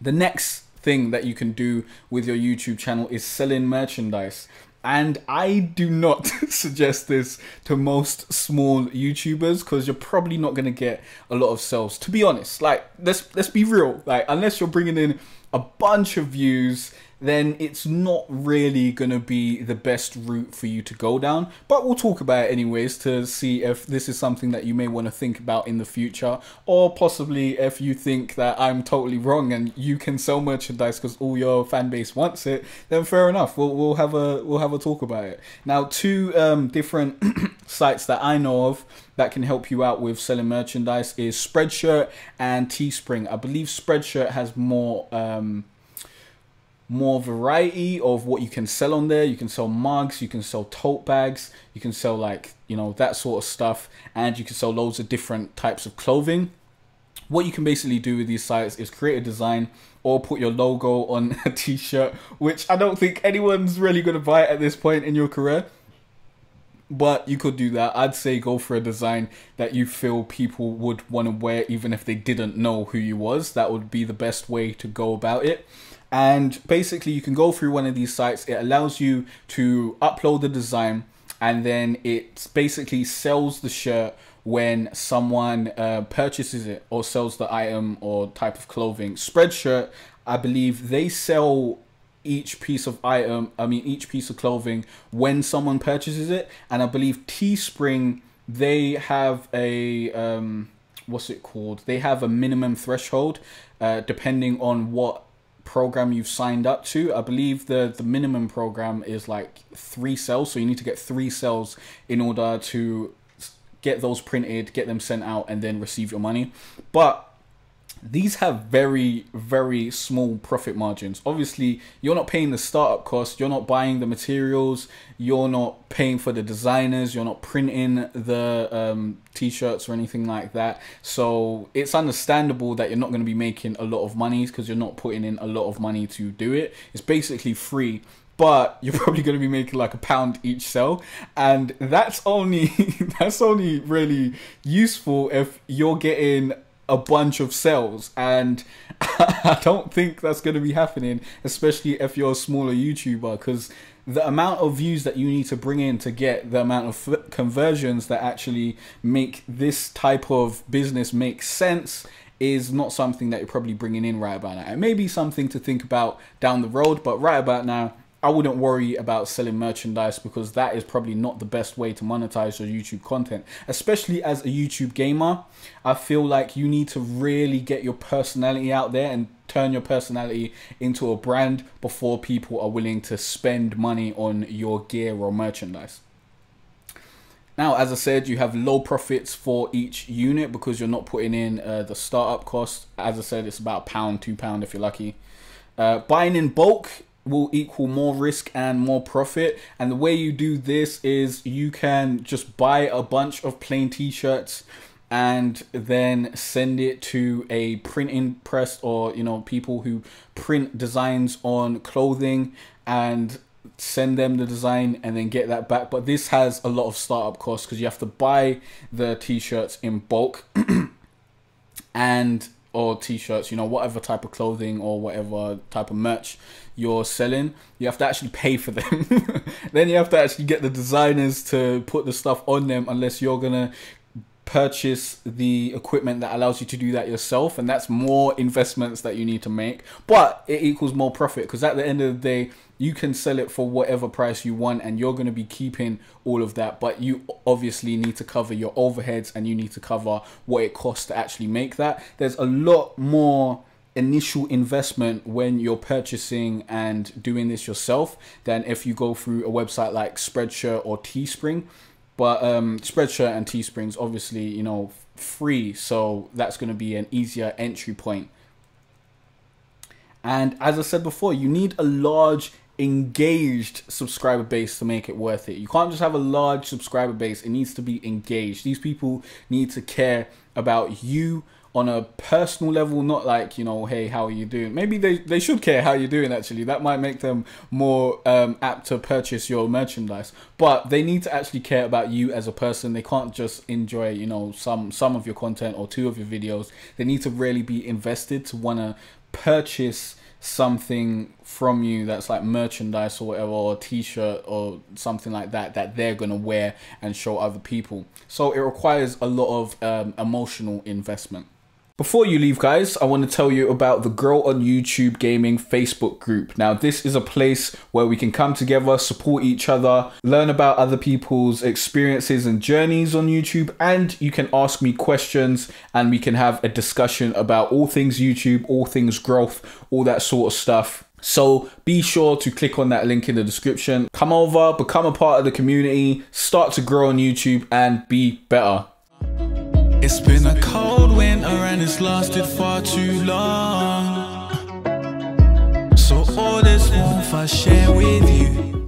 The next thing that you can do with your YouTube channel is selling merchandise. And I do not suggest this to most small YouTubers, because you're probably not going to get a lot of sales. To be honest, like, let's be real. Like, unless you're bringing in a bunch of views, then it's not really going to be the best route for you to go down. But we'll talk about it anyways to see if this is something that you may want to think about in the future, or possibly if you think that I'm totally wrong and you can sell merchandise because all your fan base wants it, then fair enough. We'll have a talk about it. Now, two different sites that I know of that can help you out with selling merchandise is Spreadshirt and Teespring. I believe Spreadshirt has more variety of what you can sell on there. You can sell mugs, you can sell tote bags, you can sell, like, you know, that sort of stuff, and you can sell loads of different types of clothing. What you can basically do with these sites is create a design or put your logo on a t-shirt, which I don't think anyone's really going to buy at this point in your career. But you could do that. I'd say go for a design that you feel people would want to wear even if they didn't know who you was. That would be the best way to go about it. And basically you can go through one of these sites. It allows you to upload the design, and then it basically sells the shirt when someone purchases it or sells the item or type of clothing. Spreadshirt, I believe they sell each piece of each piece of clothing when someone purchases it. And I believe Teespring, they have a what's it called? They have a minimum threshold depending on what program you've signed up to. I believe the minimum program is like 3 sales, so you need to get 3 sales in order to get those printed, get them sent out, and then receive your money. But these have very, very small profit margins. Obviously, you're not paying the startup cost, you're not buying the materials, you're not paying for the designers, you're not printing the t-shirts or anything like that. So it's understandable that you're not going to be making a lot of money because you're not putting in a lot of money to do it. It's basically free. But you're probably going to be making like £1 each sell, and that's only really useful if you're getting a bunch of sales, and I don't think that's going to be happening, especially if you're a smaller YouTuber, because the amount of views that you need to bring in to get the amount of conversions that actually make this type of business make sense is not something that you're probably bringing in right about now. It may be something to think about down the road, but right about now, I wouldn't worry about selling merchandise, because that is probably not the best way to monetize your YouTube content. Especially as a YouTube gamer, I feel like you need to really get your personality out there and turn your personality into a brand before people are willing to spend money on your gear or merchandise. Now, as I said, you have low profits for each unit because you're not putting in the startup cost. As I said, it's about £1, £2 if you're lucky. Buying in bulk will equal more risk and more profit, and the way you do this is you can just buy a bunch of plain t-shirts and then send it to a printing press, or, you know, people who print designs on clothing, and send them the design and then get that back. But this has a lot of startup costs because you have to buy the t-shirts in bulk and or t-shirts, you know, whatever type of clothing or whatever type of merch you're selling, you have to actually pay for them. Then you have to actually get the designers to put the stuff on them, unless you're gonna purchase the equipment that allows you to do that yourself, and that's more investments that you need to make, but it equals more profit, because at the end of the day you can sell it for whatever price you want and you're going to be keeping all of that. But you obviously need to cover your overheads and you need to cover what it costs to actually make that. There's a lot more initial investment when you're purchasing and doing this yourself than if you go through a website like Spreadshirt or Teespring. But Spreadshirt and Teespring's obviously, you know, free, so that's going to be an easier entry point. And as I said before, you need a large engaged subscriber base to make it worth it. You can't just have a large subscriber base, it needs to be engaged. These people need to care about you on a personal level, not like, you know, hey, how are you doing? Maybe they should care how you're doing, actually. That might make them more apt to purchase your merchandise. But they need to actually care about you as a person. They can't just enjoy, you know, some of your content or 2 of your videos. They need to really be invested to want to purchase something from you that's like merchandise or whatever, or a t-shirt or something like that they're gonna wear and show other people. So it requires a lot of emotional investment. Before you leave, guys, I want to tell you about the Grow on YouTube Gaming Facebook group. Now, this is a place where we can come together, support each other, learn about other people's experiences and journeys on YouTube, and you can ask me questions and we can have a discussion about all things YouTube, all things growth, all that sort of stuff. So be sure to click on that link in the description. Come over, become a part of the community, start to grow on YouTube and be better. It's been a cold winter and it's lasted far too long. So all this warmth I share with you.